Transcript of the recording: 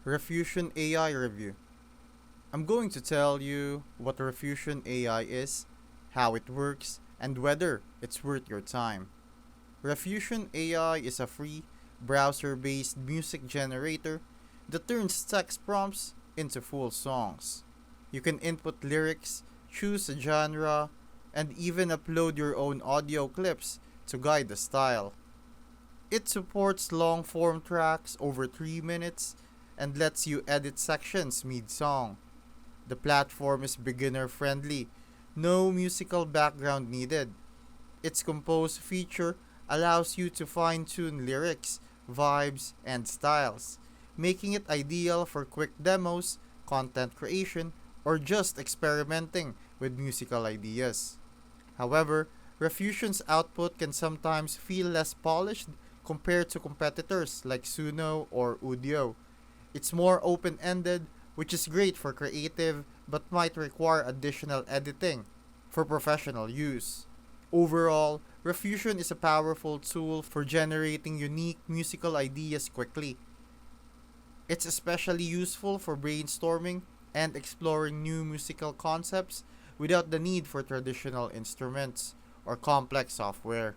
Riffusion AI review. I'm going to tell you what Riffusion AI is, how it works, and whether it's worth your time. Riffusion AI is a free, browser based music generator that turns text prompts into full songs. You can input lyrics, choose a genre, and even upload your own audio clips to guide the style. It supports long form tracks over 3 minutes and lets you edit sections mid song. The platform is beginner friendly, no musical background needed. Its compose feature allows you to fine tune lyrics, vibes, and styles, making it ideal for quick demos, content creation, or just experimenting with musical ideas. However, Refusion's output can sometimes feel less polished compared to competitors like Suno or Udio. It's more open ended, which is great for creative but might require additional editing for professional use. Overall, Refusion is a powerful tool for generating unique musical ideas quickly. It's especially useful for brainstorming and exploring new musical concepts without the need for traditional instruments or complex software.